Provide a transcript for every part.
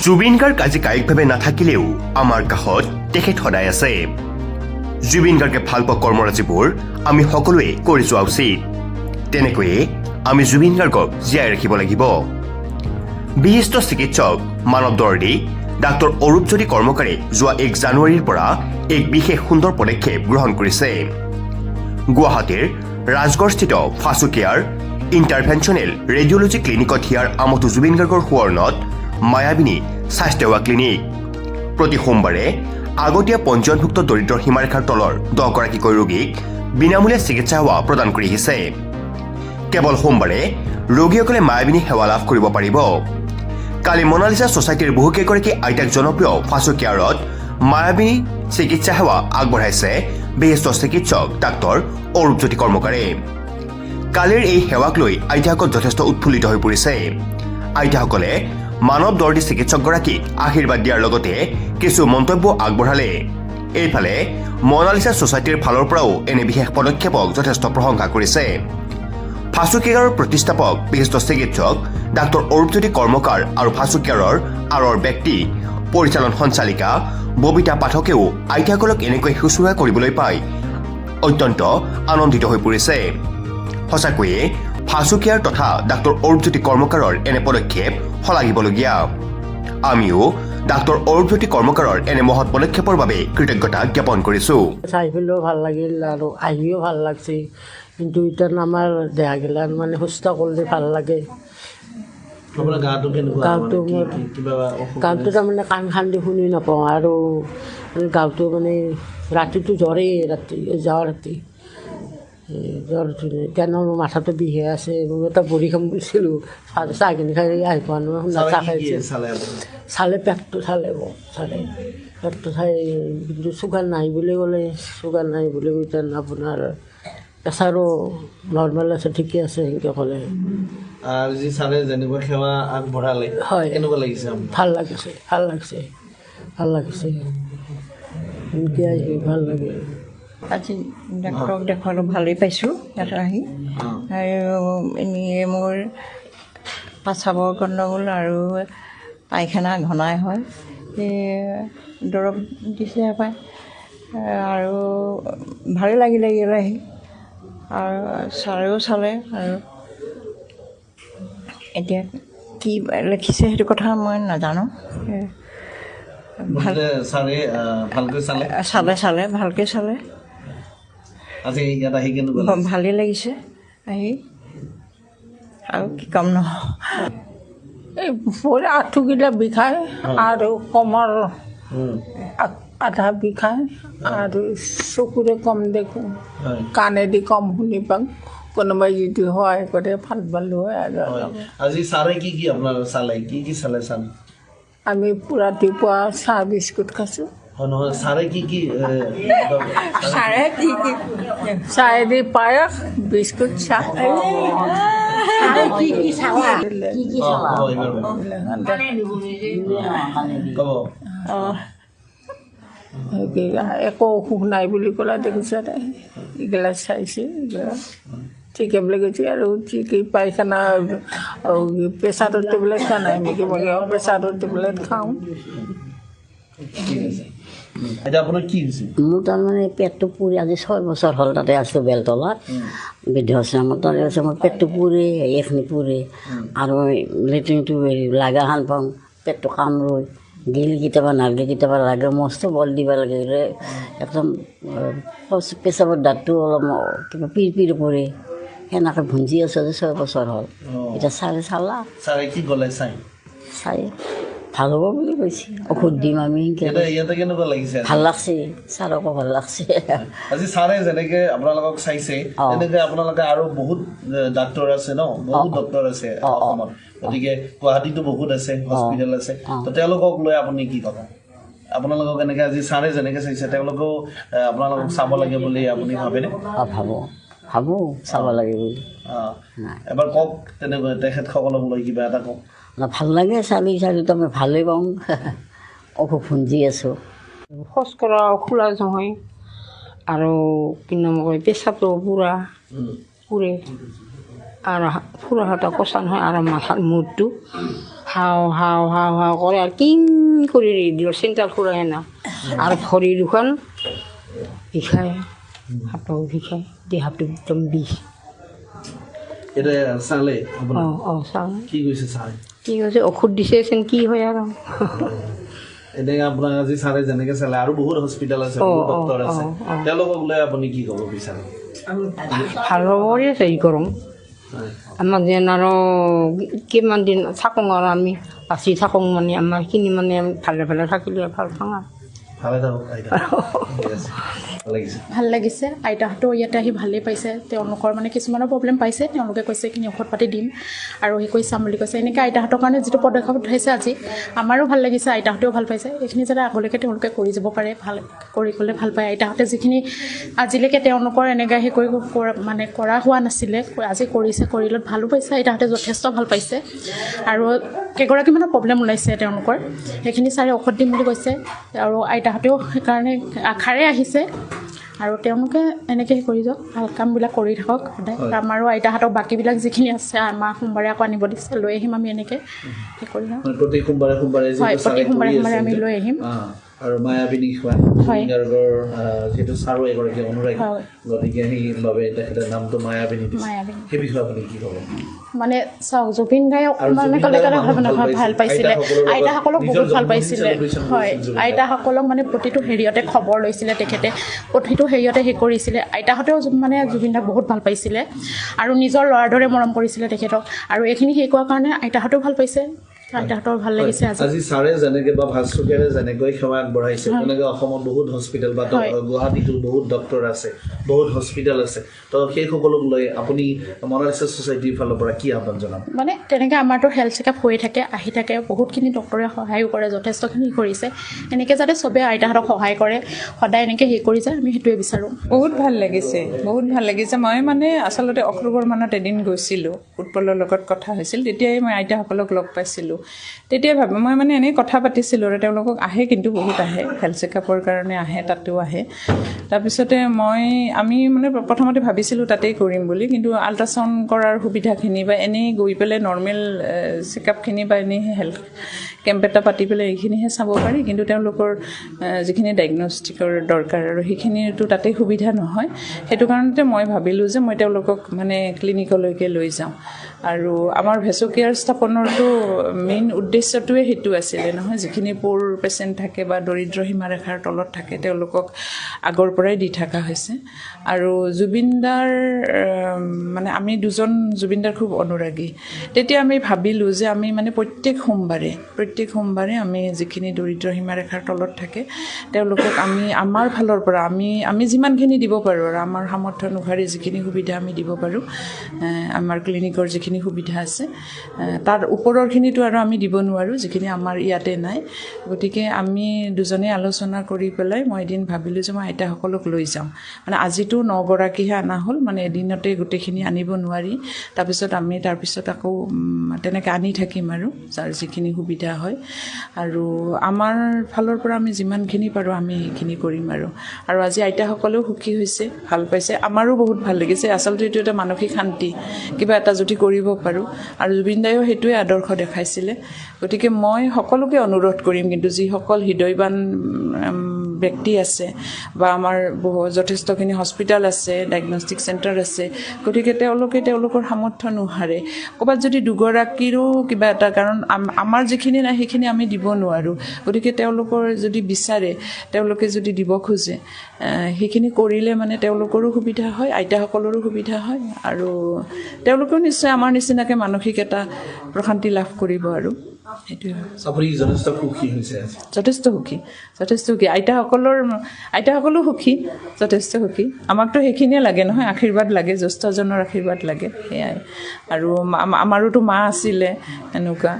জুবিন গাৰ্গ আজি কায়িকভাৱে নাথাকিলেও আমাৰ কাষত তেখেত সদায় আছে। জুবিন গাৰ্গে ভাল পোৱা কৰ্মৰাজিবোৰ আমি সকলোৱে কৰি যোৱা উচিত। তেনেকৈয়ে আমি জুবিন গাৰ্গক জীয়াই ৰাখিব লাগিব। বিশিষ্ট চিকিৎসক মানৱ দৰ্দী ডাক্তৰ অৰূপজ্যোতি কৰ্মকাৰে যোৱা 1 জানুৱাৰীৰ পৰা এক বিশেষ সুন্দৰ পদক্ষেপ গ্ৰহণ কৰিছে। গুৱাহাটীৰ ৰাজগড়স্থিত ফাচু কেয়াৰ ইণ্টাৰভেনশ্যনেল ৰেডিঅ'লজি ক্লিনিকত হিয়াৰ আমঠু জুবিন গাৰ্গৰ সোঁৱৰণত মায়াবিনী স্বাস্থ্যসেৱা ক্লিনিক। প্ৰতি সোমবাৰে আগতীয়া পঞ্জীয়নভুক্ত দৰিদ্ৰৰ সীমাৰেখাৰ তলৰ 10 গৰাকীকৈ ৰোগীক বিনামূলীয়া চিকিৎসা সেৱা প্ৰদান কৰি আহিছে। কেৱল সোমবাৰে ৰোগীসকলে মায়াবিনী সেৱা লাভ কৰিব পাৰিব। কালি মনালিছা ছ'চাইটিৰ বহুকেইগৰাকী আইতাক জনপ্ৰিয় ফাচু কেয়াৰত মায়াবিনী চিকিৎসা সেৱা আগবঢ়াইছে বিশিষ্ট চিকিৎসক ডাক্তৰ অৰূপজ্যোতি কৰ্মকাৰে। কালিৰ এই সেৱাক লৈ আইতাসকল যথেষ্ট উৎফুল্লিত হৈ পৰিছে। আইতাসকলে মানৱ দৰ্দী চিকিৎসকগৰাকীক আশীৰ্বাদ দিয়াৰ লগতে কিছু মন্তব্য আগবঢ়ালে। এইফালে মনালিছা ছ'চাইটিৰ ফালৰ পৰাও এনে বিশেষ পদক্ষেপক যথেষ্ট প্ৰশংসা কৰিছে। ফাচু কেয়াৰৰ প্ৰতিষ্ঠাপক বিশিষ্ট চিকিৎসক ডাক্তৰ অৰূপজ্যোতি কৰ্মকাৰ আৰু ফাচু কেয়াৰৰ আঁৰৰ ব্যক্তি পৰিচালন সঞ্চালিকা ববিতা পাঠকেও আইতাসকলক এনেকৈ শুশ্ৰূষা কৰিবলৈ পাই অত্যন্ত আনন্দিত হৈ পৰিছে। সঁচাকৈয়ে ফাচু কেয়াৰ তথা ডাক্তৰ অৰূপজ্যোতি কৰ্মকাৰৰ এনে পদক্ষেপ শলাগিবলগীয়া। আমিও ডাক্তৰ অৰূপজ্যোতি কৰ্মকাৰৰ এনে মহৎ পদক্ষেপৰ বাবে কৃতজ্ঞতা জ্ঞাপন কৰিছোঁ। চাই পেলেও ভাল লাগিল আৰু আহিও ভাল লাগছে, কিন্তু এতিয়া আমাৰ দেহাগিলান মানে সুস্থ কৰিলে ভাল লাগে। গাঁৱটো তাৰমানে কাণ খান্দি শুনি নাপাওঁ আৰু গাঁৱটো মানে ৰাতিটো জ্বৰেই, ৰাতি জ্বৰ উঠিলে এতিয়া মাথাটো বিষে আছে। মই এটা বড়ি খাম বুলিছিলোঁ, চাহখিনি খাই আহি পোৱা নাই, শুনা চাহ খাইছে। চালে পেটটো পেটটো চাই, কিন্তু চুগাৰ নাই বুলি ক'লে, চুগাৰ নাই বুলি এতিয়া আপোনাৰ প্ৰেছাৰো নৰ্মেল আছে, ঠিকে আছে সেনেকৈ ক'লে। আৰু যি ছাৰে যেনেকুৱা সেৱা আগবঢ়ালে, হয়, কেনেকুৱা লাগিছে? ভাল লাগিছে সেনেকৈ আহি ভাল লাগে। আজি ডাক্তৰক দেখুৱালোঁ, ভালেই পাইছোঁ ইয়াত আহি। আৰু এনেই মোৰ পাচাবৰ গণ্ডগোল আৰু পায়খানা ঘনাই হয়, সেই দৰৱ দিছে পায় আৰু ভালেই লাগিলে ইয়ালৈ আহি। আৰু ছাৰেও চালে, আৰু এতিয়া কি লিখিছে সেইটো কথা মই নাজানো। চালে ভালকৈ চালে। আজি ইয়াত আহি কেনেকুৱা? ভালেই লাগিছে আহি, আৰু কি কাম নহয়। এই ভৰি আঁঠুগিলা বিষায় আৰু কমৰ আধা বিষায় আৰু চকুৰে কম দেখোঁ, কাণেদি কম শুনি পাওঁ। কোনোবাই যদি সহায় কৰে ভাল পালোঁ হয়। আৰু আজি ছাৰে কি আপোনাৰ চালে? কি চালে? আমি ৰাতিপুৱা চাহ বিস্কুট খাইছোঁ। চাহেদি পায়স, বিস্কুট, চাহ। একো অসুখ নাই বুলি ক'লা দেখিছে, এইগিলা চাইছে, ঠিকে বুলি কৈছে। আৰু কি পায়খানা প্ৰেছাৰৰ টেবলেট খোৱা নাই, আমি কিবা প্ৰেছাৰৰ টেবলেট খাওঁ। মোৰ তাৰমানে পেটটো পুৰি আজি 6 বছৰ হ'ল তাতে আছোঁ বেলতলাত, বৃদ্ধাশ্ৰমত তাতে আছে। মোৰ পেটটো পুৰি, এইখিনি পুৰি আৰু লেট্ৰিনটো লাগা হান পাওঁ, পেটটো কামৰৈ গেলি কেতিয়াবা নাগলি কেতিয়াবা লাগে, মস্ত বল দিব লাগে। একদম পেচাবৰ দাঁতটো অলপ কিবা পিৰ পৰে, সেনেকৈ ভুঞ্জি আছোঁ আজি 6 বছৰ হ'ল। এতিয়া চালে কি ক'লে? চাই ভাল হ'ব বুলি কৈছে, ঔষধ দিম আমি। ভাল লাগছে, ছাৰকো ভাল লাগছে। আজি ছাৰে যেনেকৈ আপোনালোকক চাইছে, তেনেকৈ আপোনালোকে আৰু বহুত ডাক্তৰ আছে ন, বহুত ডক্তৰ আছে অসমত, গতিকে গুৱাহাটীতো বহুত আছে, হস্পিটেল আছে, তো তেওঁলোকক লৈ আপুনি কি ক'ব? আপোনালোকক এনেকৈ আজি ছাৰে যেনেকৈ চাইছে, তেওঁলোকেও আপোনালোকক চাব লাগে বুলি আপুনি ভাবেনে? ভাবোঁ চাব লাগে বুলি। এবাৰ কওক তেনেকৈ তেখেতসকলক লৈ কিবা এটা কওক। ভাল লাগে চালিতো আমি ভালেই পাওঁ, অসুখ ভুঞ্জি আছোঁ। খোজ কঢ়া খোলা নহয় আৰু কি নাম কয়, পেচাবটো পুৰে আৰ ফুলৰ হাতৰ কচা নহয় আৰু মাথাৰ মূৰটো হাও হাও হাও হাও কৰে আৰু কিং কৰি দিওঁ চেণ্টাৰ ফুৰাই না আৰু ভৰি দুখন বিষায় হাতও বিষায় দেহাটো একদম বিষ এটা চালে আপোনাৰ চাওঁ কি কৈছে ছাৰে কি কৈছে ঔষধ দিছেচোন কি হয় আৰু এনেকে আপোনাক আজি ছাৰে যেনেকে চালে আৰু বহুত হস্পিটেল আছে বহুত ডক্তৰ আছে তেওঁলোকক লৈ আপুনি কি ক'ব বিচাৰে ভাল কৰি আছে ই কৰোঁ আমাক যেন আৰু কিমান দিন থাকোঁ আৰু আমি বাচি থাকোঁ মানে আমাৰ খিনি মানে ভালে ভালে থাকিলে ভাল পাওঁ আৰু ভালে থাকক আইতা ঠিক আছে ভাল লাগিছে ভাল লাগিছে আইতাহঁতেও ইয়াতে আহি ভালেই পাইছে তেওঁলোকৰ মানে কিছুমানৰ প্ৰব্লেম পাইছে তেওঁলোকে কৈছে এইখিনি ঔষধ পাতি দিম আৰু সেই কৰি চাম বুলি কৈছে এনেকৈ আইতাহঁতৰ কাৰণে যিটো পদক্ষেপ উঠাইছে আজি আমাৰো ভাল লাগিছে আইতাহঁতেও ভাল পাইছে এইখিনি যাতে আগলৈকে তেওঁলোকে কৰি যাব পাৰে ভাল কৰি গ'লে ভাল পায় আইতাহঁতে যিখিনি আজিলৈকে তেওঁলোকৰ এনেকৈ সেই কৰি মানে কৰা হোৱা নাছিলে আজি কৰিছে কৰিলত ভালো পাইছে আইতাহঁতে যথেষ্ট ভাল পাইছে আৰু কেইগৰাকীমানৰ প্ৰব্লেম ওলাইছে তেওঁলোকৰ সেইখিনি ছাৰে ঔষধ দিম বুলি কৈছে আৰু আইতাহঁতেও সেইকাৰণে আশাৰে আহিছে আৰু তেওঁলোকে এনেকৈ কৰি যাওক ভাল কামবিলাক কৰি থাকক সদায় আমাৰো আইতাহঁতক বাকীবিলাক যিখিনি আছে আমাৰ সোমবাৰে আকৌ আনিব দিছে লৈ আহিম আমি এনেকৈ সেই কৰি যাওঁ প্ৰতি সোমবাৰে হয় প্ৰতি সোমবাৰে আমি লৈ আহিম আৰু মায়াবিনী গাৰ্গৰ যিহেতু ছাৰো এগৰাকী অনুৰাগী গতিকে সেইবাবে তেখেতৰ নামটো মায়াবিনী দিছে সেই বিষয়ে আপুনি কি ক'ব মানে চাওক জুবিন গায়ক মানে ক'লে ভাল পাইছিলে আইতাসকলক বহুত ভাল পাইছিলে হয় আইতাসকলক মানে প্ৰতিটো হেৰিয়তে খবৰ লৈছিলে তেখেতে প্ৰতিটো হেৰিয়তে সেই কৰিছিলে আইতাহঁতেও মানে জুবিন দাক বহুত ভাল পাইছিলে আৰু নিজৰ ল'ৰাৰ দৰে মৰম কৰিছিলে তেখেতক আৰু এইখিনি সেই কৰাৰ কাৰণে আইতাহঁতেও ভাল পাইছে আইতাহঁতৰ ভাল লাগিছে আজি ছাৰে যেনেকৈ বা ভাস্কৰে যেনেকৈ সেৱা আগবঢ়াইছে তেনেকৈ অসমত বহুত হস্পিটেল বা গুৱাহাটীতো বহুত ডক্তৰ আছে বহুত হস্পিটেল আছে তো সেই সকলক লৈ আপুনি মনালিছা ছ'চাইটিৰ ফালৰ পৰা কি আহ্বান জনাব মানে তেনেকৈ আমাৰতো হেল্থ চেকআপ হৈয়ে থাকে আহি থাকে বহুতখিনি ডক্তৰে সহায়ো কৰে যথেষ্টখিনি কৰিছে এনেকৈ যাতে চবেই আইতাহঁতক সহায় কৰে সদায় এনেকৈ হেৰি কৰি যায় আমি সেইটোৱে বিচাৰোঁ বহুত ভাল লাগিছে মই মানে আচলতে অক্টোবৰ মানত এদিন গৈছিলোঁ উৎপলৰ লগত কথা হৈছিল তেতিয়াই মই আইতাসকলক লগ পাইছিলোঁ তেতিয়াই মই মানে এনেই কথা পাতিছিলোঁ আৰু তেওঁলোকক আহে কিন্তু বহুত আহে হেল্থ চেকআপৰ কাৰণে আহে তাতেও আহে তাৰপিছতে আমি মানে প্ৰথমতে ভাবিছিলোঁ তাতেই কৰিম বুলি কিন্তু আল্ট্ৰাচাউণ্ড কৰাৰ সুবিধাখিনি বা এনেই গৈ পেলাই নৰ্মেল চেকআপখিনি বা এনেই হেল্থ কেম্প এটা পাতি পেলাই এইখিনিহে চাব পাৰি কিন্তু তেওঁলোকৰ যিখিনি ডায়েগনষ্টিকৰ দৰকাৰ আৰু সেইখিনিতো তাতেই সুবিধা নহয় সেইটো কাৰণতে মই ভাবিলোঁ যে মই তেওঁলোকক মানে ক্লিনিকলৈকে লৈ যাওঁ আৰু আমাৰ ভেছ'কেয়াৰ স্থাপনৰতো মেইন উদ্দেশ্যটোৱে সেইটো আছিলে নহয় যিখিনি প'ৰ পেচেণ্ট থাকে বা দৰিদ্ৰ সীমাৰেখাৰ তলত থাকে তেওঁলোকক আগৰ পৰাই দি থকা হৈছে আৰু জুবিনদাৰ মানে আমি দুজন জুবিনদাৰ খুব অনুৰাগী তেতিয়া আমি ভাবিলোঁ যে আমি মানে প্ৰত্যেক সোমবাৰে আমি যিখিনি দৰিদ্ৰ সীমাৰেখাৰ তলত থাকে তেওঁলোকক আমি আমাৰ ফালৰ পৰা আমি যিমানখিনি দিব পাৰোঁ আৰু আমাৰ সামৰ্থ্য অনুসাৰে যিখিনি সুবিধা আমি দিব পাৰোঁ আমাৰ ক্লিনিকৰ যিখিনি সুবিধা আছে তাৰ ওপৰৰখিনিতো আৰু আমি দিব নোৱাৰোঁ যিখিনি আমাৰ ইয়াতে নাই গতিকে আমি দুজনে আলোচনা কৰি পেলাই মই এদিন ভাবিলোঁ যে মই আইতাসকলক লৈ যাওঁ মানে আজিতো 9 গৰাকীহে অনা হ'ল মানে এদিনতে গোটেইখিনি আনিব নোৱাৰি তাৰপিছত আকৌ তেনেকৈ আনি থাকিম আৰু যাৰ যিখিনি সুবিধা হয় আৰু আমাৰ ফালৰ পৰা আমি যিমানখিনি পাৰোঁ আমি সেইখিনি কৰিম আৰু আজি আইতাসকলেও সুখী হৈছে ভাল পাইছে আমাৰো বহুত ভাল লাগিছে আচলতে এইটো এটা মানসিক শান্তি কিবা এটা যদি কৰিব পাৰোঁ আৰু জুবিন দায়েও সেইটোৱে আদৰ্শ দেখাইছিলে গতিকে মই সকলোকে অনুৰোধ কৰিম কিন্তু যিসকল হৃদয়বান ব্যক্তি আছে বা আমাৰ যথেষ্টখিনি হস্পিটেল আছে ডায়েগনষ্টিক চেণ্টাৰ আছে গতিকে তেওঁলোকৰ সামৰ্থ্য অনুসাৰে ক'ৰবাত যদি দুগৰাকীৰো কিবা এটা কাৰণ আমাৰ যিখিনি নাই সেইখিনি আমি দিব নোৱাৰোঁ গতিকে তেওঁলোকৰ যদি বিচাৰে তেওঁলোকে যদি দিব খোজে সেইখিনি কৰিলে মানে তেওঁলোকৰো সুবিধা হয় আইতাসকলৰো সুবিধা হয় আৰু তেওঁলোকেও নিশ্চয় আমাৰ নিচিনাকৈ মানসিক এটা প্ৰশান্তি লাভ কৰিব আৰু সেইটোৱে যথেষ্ট সুখী আইতাসকলো সুখী যথেষ্ট সুখী আমাকতো সেইখিনিয়ে লাগে নহয় আশীৰ্বাদ লাগে জ্যেষ্ঠজনৰ আশীৰ্বাদ লাগে সেয়াই আৰু আমাৰোতো মা আছিলে এনেকুৱা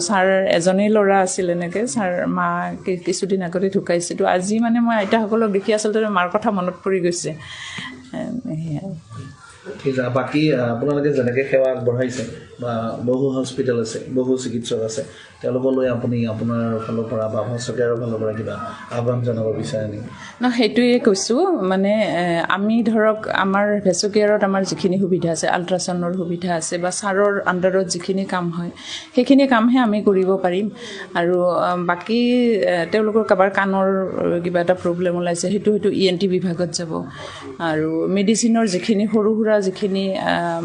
ছাৰ এজনেই ল'ৰা আছিল এনেকৈ ছাৰ মা কিছুদিন আগতে ঢুকাইছে তো আজি মানে মই আইতাসকলক দেখি আচলতে মাৰ কথা মনত পৰি গৈছে সেয়াই ঠিক আছে বাকী আপোনালোকে যেনেকৈ সেৱা আগবঢ়াইছে বা বহু হস্পিটেল আছে বহু চিকিৎসক আছে তেওঁলোকলৈ আপুনি আপোনাৰ ফালৰ পৰা বা অসম চৰকাৰৰ ফালৰ পৰা কিবা আহ্বান জনাব বিচাৰে নেকি ন সেইটোৱে কৈছোঁ মানে আমি ধৰক আমাৰ ভেচুকেয়াৰত আমাৰ যিখিনি সুবিধা আছে আল্ট্ৰাচাউণ্ডৰ সুবিধা আছে বা ছাৰৰ আণ্ডাৰত যিখিনি কাম হয় সেইখিনি কামহে আমি কৰিব পাৰিম আৰু বাকী তেওঁলোকৰ কাৰোবাৰ কাণৰ কিবা এটা প্ৰব্লেম ওলাইছে সেইটো হয়তো ENT বিভাগত যাব আৰু মেডিচিনৰ যিখিনি সৰু সুৰা যিখিনি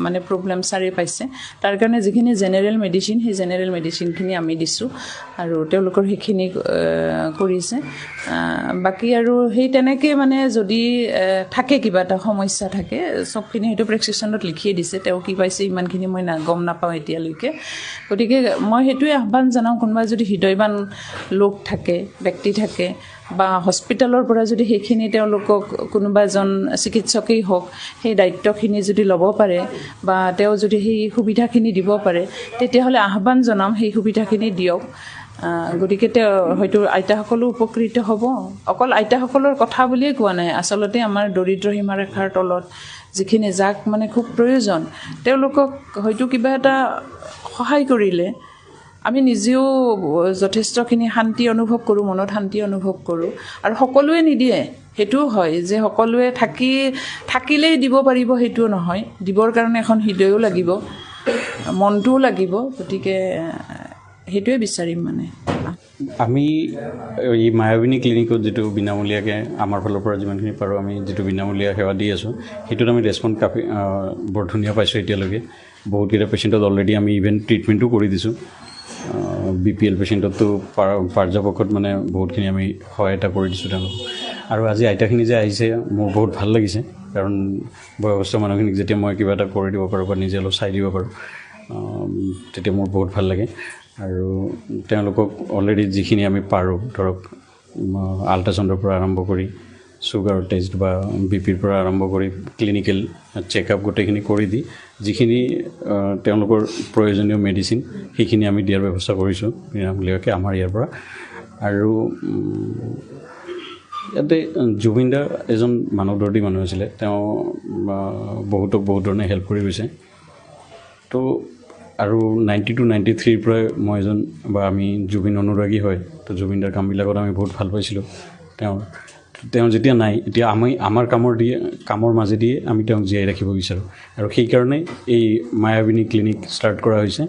মানে প্ৰব্লেম ছাৰে পাইছে তাৰ কাৰণে যিখিনি জেনেৰেল মেডিচিন সেই জেনেৰেল মেডিচিনখিনি আমি দিছোঁ আৰু তেওঁলোকৰ সেইখিনি কৰিছে বাকী আৰু সেই তেনেকৈ মানে যদি থাকে কিবা এটা সমস্যা থাকে চবখিনি হয়তো প্ৰেছক্ৰিপশ্যনত লিখিয়ে দিছে তেওঁ কি পাইছে ইমানখিনি মই গম নাপাওঁ এতিয়ালৈকে গতিকে মই সেইটোৱে আহ্বান জনাওঁ কোনোবা যদি হৃদয়বান লোক থাকে ব্যক্তি থাকে বা হস্পিটেলৰ পৰা যদি সেইখিনি তেওঁলোকক কোনোবা এজন চিকিৎসকেই হওক সেই দায়িত্বখিনি যদি ল'ব পাৰে বা তেওঁ যদি সেই সুবিধাখিনি দিব পাৰে তেতিয়াহ'লে আহ্বান জনাম সেই সুবিধাখিনি দিয়ক গতিকে তেওঁ হয়তো আইতাসকলো উপকৃত হ'ব অকল আইতাসকলৰ কথা বুলিয়ে কোৱা নাই আচলতে আমাৰ দৰিদ্ৰ সীমাৰেখাৰ তলত যিখিনি যাক মানে খুব প্ৰয়োজন তেওঁলোকক হয়তো কিবা এটা সহায় কৰিলে আমি নিজেও যথেষ্টখিনি শান্তি অনুভৱ কৰোঁ মনত শান্তি অনুভৱ কৰোঁ আৰু সকলোৱে নিদিয়ে সেইটোও হয় যে সকলোৱে থাকিলেই দিব পাৰিব সেইটোও নহয় দিবৰ কাৰণে এখন হৃদয়ো লাগিব মনটোও লাগিব গতিকে সেইটোৱে বিচাৰিম মানে আমি এই মায়াবিনী ক্লিনিকত যিটো বিনামূলীয়াকৈ আমাৰ ফালৰ পৰা যিমানখিনি পাৰোঁ আমি যিটো বিনামূলীয়া সেৱা দি আছোঁ সেইটোত আমি ৰেছপন্স বৰ ধুনীয়া পাইছোঁ এতিয়ালৈকে বহুতকেইটা পেচেণ্টত অলৰেডি আমি ইভেন ট্ৰিটমেণ্টো কৰি দিছোঁ BPL পেচেণ্টতো পৰ্যাপক্ষত মানে বহুতখিনি আমি সহায়তা কৰি দিছোঁ তেওঁলোকক আৰু আজি আইতাখিনি যে আহিছে মোৰ বহুত ভাল লাগিছে কাৰণ বয়সস্থ মানুহখিনিক যেতিয়া মই কিবা এটা কৰি দিব পাৰোঁ বা নিজে অলপ চাই দিব পাৰোঁ তেতিয়া মোৰ বহুত ভাল লাগে আৰু তেওঁলোকক অলৰেডি যিখিনি আমি পাৰোঁ ধৰক আল্ট্ৰাচাউণ্ডৰ পৰা আৰম্ভ কৰি চুগাৰ টেষ্ট বা BPৰ পৰা আৰম্ভ কৰি ক্লিনিকেল চেকআপ গোটেইখিনি কৰি দি যিখিনি তেওঁলোকৰ প্ৰয়োজনীয় মেডিচিন সেইখিনি আমি দিয়াৰ ব্যৱস্থা কৰিছোঁ বিনামূলীয়াকৈ আমাৰ ইয়াৰ পৰা আৰু ইয়াতে জুবিন দা এজন মানৱদৰ্দী মানুহ আছিলে তেওঁ বহুতক বহুত ধৰণে হেল্প কৰি গৈছে তো আৰু 92 93 পৰাই মই এজন বা আমি জুবিন অনুৰাগী হয় তো জুবিনদাৰ কামবিলাকত আমি বহুত ভাল পাইছিলোঁ তেওঁ যেতিয়া নাই এতিয়া আমাৰ কামৰ মাজেদিয়ে আমি তেওঁক জীয়াই ৰাখিব বিচাৰোঁ আৰু সেইকাৰণে এই মায়াবিনী ক্লিনিক ষ্টাৰ্ট কৰা হৈছে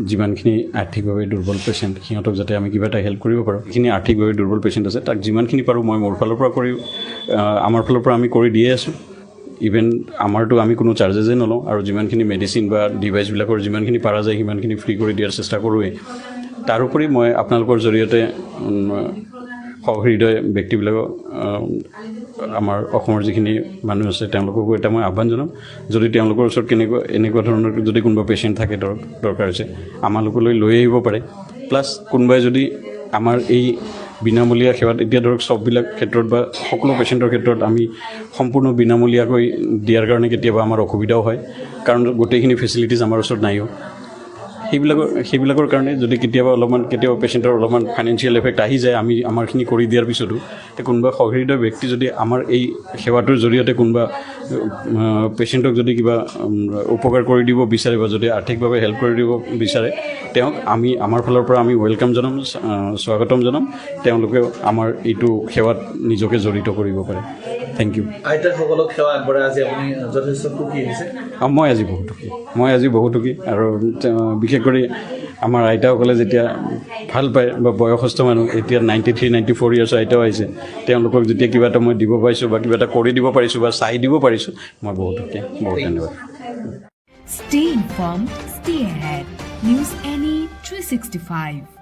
যিমানখিনি আৰ্থিকভাৱে দুৰ্বল পেচেণ্ট সিহঁতক যাতে আমি কিবা এটা হেল্প কৰিব পাৰোঁ যিখিনি আৰ্থিকভাৱে দুৰ্বল পেচেণ্ট আছে তাক যিমানখিনি পাৰোঁ মই মোৰ ফালৰ পৰা আমাৰ ফালৰ পৰা আমি কৰি দিয়ে আছোঁ ইভেন আমাৰতো আমি কোনো চাৰ্জেজেই নলওঁ আৰু যিমানখিনি মেডিচিন বা ডিভাইচবিলাকৰ যিমানখিনি পাৰা যায় সিমানখিনি ফ্ৰী কৰি দিয়াৰ চেষ্টা কৰোঁৱেই তাৰোপৰি মই আপোনালোকৰ জৰিয়তে সহৃদয় ব্যক্তিবিলাকক আমাৰ অসমৰ যিখিনি মানুহ আছে তেওঁলোককো এটা মই আহ্বান জনাম যদি তেওঁলোকৰ ওচৰত এনেকুৱা ধৰণৰ যদি কোনোবা পেচেণ্ট থাকে দৰকাৰ হৈছে আমালোকলৈ লৈ আহিব পাৰে প্লাছ কোনোবাই যদি আমাৰ এই বিনামূলীয়া সেৱাত এতিয়া ধৰক চববিলাক ক্ষেত্ৰত বা সকলো পেচেণ্টৰ ক্ষেত্ৰত আমি সম্পূৰ্ণ বিনামূলীয়াকৈ দিয়াৰ কাৰণে কেতিয়াবা আমাৰ অসুবিধাও হয় কাৰণ গোটেইখিনি ফেচিলিটিজ আমাৰ ওচৰত নাইও সেইবিলাকৰ কাৰণে যদি কেতিয়াবা পেচেণ্টৰ অলপমান ফাইনেন্সিয়েল এফেক্ট আহি যায় আমি আমাৰখিনি কৰি দিয়াৰ পিছতো কোনোবা সহৃদয় ব্যক্তি যদি আমাৰ এই সেৱাটোৰ জৰিয়তে কোনোবা পেচেণ্টক যদি কিবা উপকাৰ কৰি দিব বিচাৰে বা যদি আৰ্থিকভাৱে হেল্প কৰি দিব বিচাৰে তেওঁক আমাৰ ফালৰ পৰা আমি ৱেলকাম জনাম স্বাগতম জনাম তেওঁলোকেও আমাৰ এইটো সেৱাত নিজকে জড়িত কৰিব পাৰে থেংক ইউ আইতাসকলক সেৱা আগবঢ়াই আজি আপুনি যথেষ্ট সুখী হৈছে মই আজি বহুত সুখী আৰু বিশেষ কৰি আমাৰ আইতাসকলে যেতিয়া ভাল পায় বা বয়সস্থ মানুহ এতিয়া 93 94 ইয়াৰ্ছৰ আইতাও আহিছে তেওঁলোকক যেতিয়া কিবা এটা মই দিব পাৰিছোঁ বা কিবা এটা কৰি দিব পাৰিছোঁ বা চাই দিব পাৰিছোঁ মই বহুত সুখী বহুত ধন্যবাদ Stay informed, stay ahead. News NE 365.